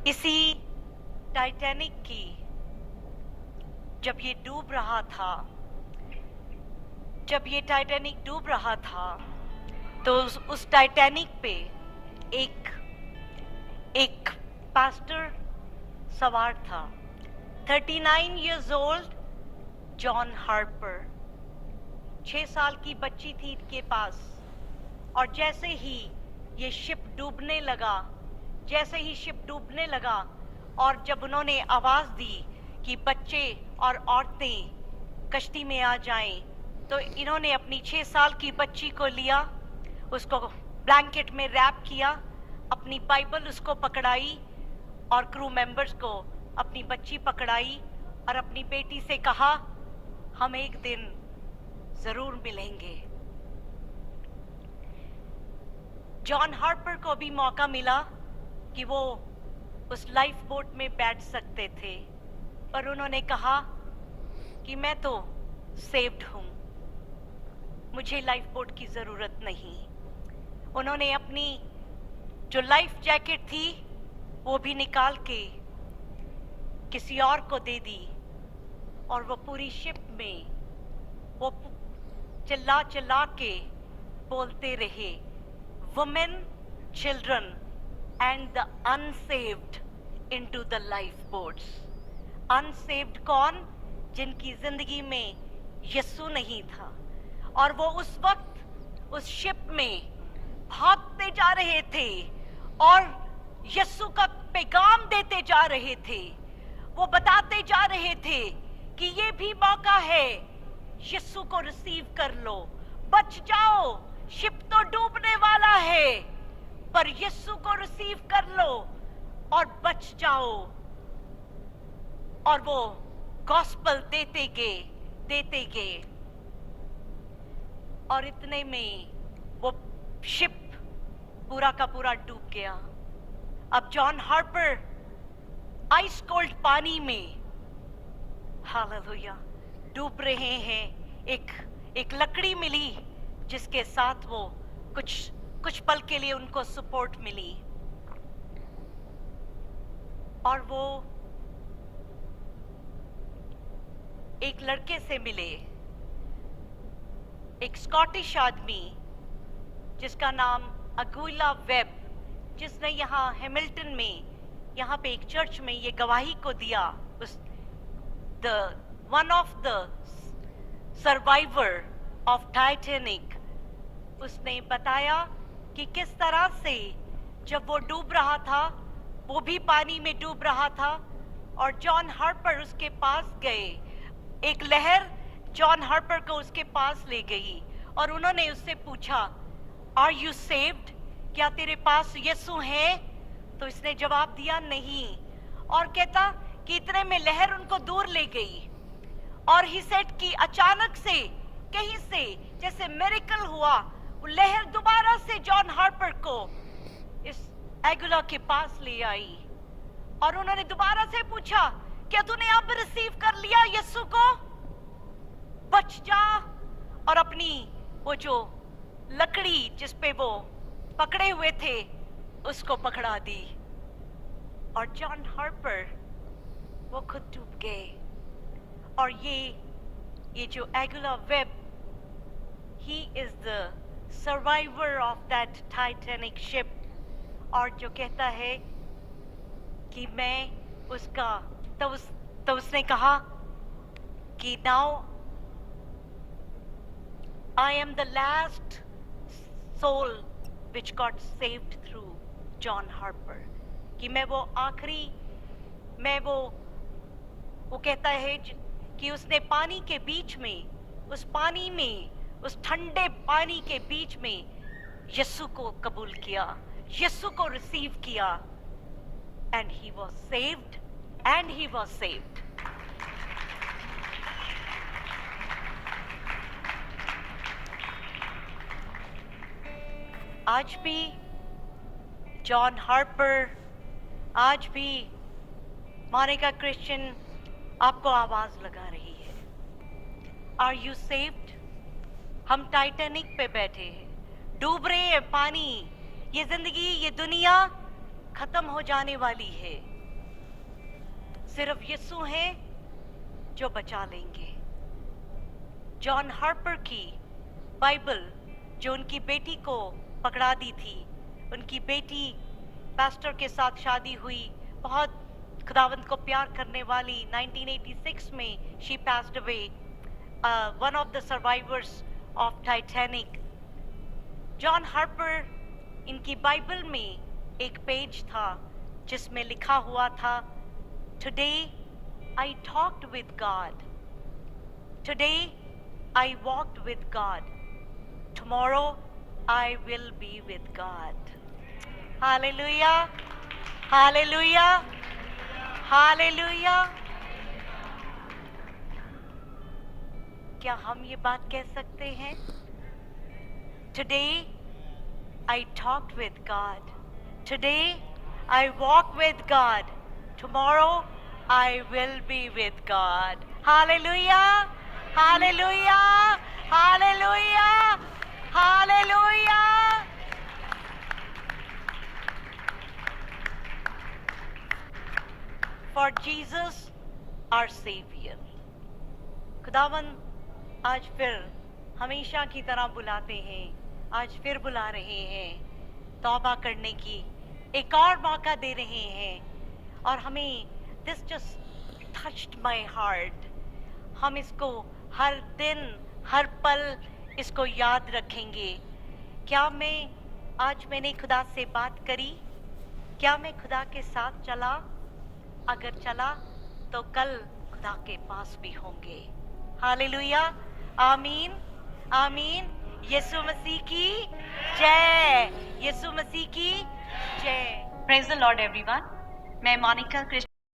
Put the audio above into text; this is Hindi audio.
इसी टाइटैनिक की जब ये डूब रहा था, जब ये टाइटैनिक डूब रहा था, तो उस टाइटैनिक पे एक एक पास्टर सवार था। 39 years old जॉन हार्पर। 6 साल की बच्ची थी इनके पास, और जैसे ही ये शिप डूबने लगा, जैसे ही शिप डूबने लगा, और जब उन्होंने आवाज दी कि बच्चे और औरतें कश्ती में आ जाएं, तो इन्होंने अपनी 6 साल की बच्ची को लिया, उसको ब्लैंकेट में रैप किया, अपनी बाइबल उसको पकड़ाई, और क्रू मेंबर्स को अपनी बच्ची पकड़ाई, और अपनी बेटी से कहा, हम एक दिन जरूर मिलेंगे। जॉन हार्पर को भी मौका मिला कि वो उस लाइफ बोट में बैठ सकते थे, पर उन्होंने कहा कि मैं तो सेव्ड हूं, मुझे लाइफ बोट की जरूरत नहीं। उन्होंने अपनी जो लाइफ जैकेट थी वो भी निकाल के किसी और को दे दी, और वो पूरी शिप में वो चिल्ला चिल्ला के बोलते रहे, women, children and the unsaved into the life boats. Unsaved कौन? जिनकी जिंदगी में यीशु नहीं था, और वो उस वक्त उस शिप में भागते जा रहे थे और यीशु का पैगाम देते जा रहे थे। वो बताते जा रहे थे कि ये भी मौका है, यीशु को रिसीव कर लो, बच जाओ, शिप तो डूबने वाला है, पर यीशु को रिसीव कर लो और बच जाओ। और वो गॉस्पल देते गए, और इतने में वो शिप पूरा का पूरा डूब गया। अब जॉन हार्पर आइस कोल्ड पानी में, हालेलुया, डूब रहे हैं। एक लकड़ी मिली जिसके साथ वो कुछ पल के लिए उनको सपोर्ट मिली, और वो एक लड़के से मिले, एक स्कॉटिश आदमी जिसका नाम अगुइला वेब, जिसने यहाँ हैमिल्टन में, यहाँ पे एक चर्च में ये गवाही को दिया। One of the survivor of Titanic, उसने बताया कि किस तरह से जब वो डूब रहा था, वो भी पानी में डूब रहा था, और जॉन हार्पर उसके पास गए। एक लहर जॉन हार्पर को उसके पास ले गई, और उन्होंने उससे पूछा, आर यू सेव्ड? क्या तेरे पास यीशु है? तो इसने जवाब दिया, नहीं। और कहता कि इतने में लहर उनको दूर ले गई, और ही सेड कि अचानक से कहीं से जैसे मिरेकल हुआ, वो लहर दोबारा से जॉन हार्पर को इस एगुला के पास ले आई, और उन्होंने दोबारा से पूछा, क्या तूने अब रिसीव कर लिया यीशु को? बच जा। और अपनी वो जो लकड़ी जिस पे वो पकड़े हुए थे उसको पकड़ा दी, और जॉन हार्पर वो खुद डूब गए। और ये जो एगुला web, he is the survivor of that Titanic ship, और जो कहता है कि मैं उसका, तो उसने कहा कि now I am the last soul which got saved through John Harper, कि मैं वो आखिरी, मैं वो कहता है कि उसने पानी के बीच में, उस पानी में, उस ठंडे पानी के बीच में यीशु को कबूल किया, यीशु को रिसीव किया, and he was saved. आज भी जॉन हार्पर, आज भी मोनिका क्रिश्चियन आपको आवाज लगा रही है, आर यू सेव्ड? हम टाइटैनिक पे बैठे हैं, डूब रहे हैं पानी, ये जिंदगी, ये दुनिया खत्म हो जाने वाली है, सिर्फ यीशु हैं जो बचा लेंगे। जॉन हार्पर की बाइबल जो उनकी बेटी को पकड़ा दी थी, उनकी बेटी पास्टर के साथ शादी हुई, बहुत खुदावंत को प्यार करने वाली, 1986 में she passed away, one of the survivors of Titanic। John Harper, इनकी बाइबल में एक पेज था जिसमें लिखा हुआ था, today I talked with God, today I walked with God, tomorrow I will be with God. Hallelujah, hallelujah, hallelujah. क्या हम ये बात कह सकते हैं? Today I talked with God. Today I walk with God. Tomorrow I will be with God. Hallelujah! Hallelujah! Hallelujah! Hallelujah! For Jesus our Savior. खुदावन आज फिर हमेशा की तरह बुलाते हैं, आज फिर बुला रहे हैं, तौबा करने की एक और मौका दे रहे हैं। और हमें this just touched my heart, हम इसको हर दिन हर पल इसको याद रखेंगे। क्या मैंने खुदा से बात करी? क्या मैं खुदा के साथ चला? अगर चला तो कल खुदा के पास भी होंगे। हालेलुया, आमीन, आमीन। यीशु मसीह की जय, यीशु मसीह की जय। Praise the Lord everyone. मैं मोनिका कृष्ण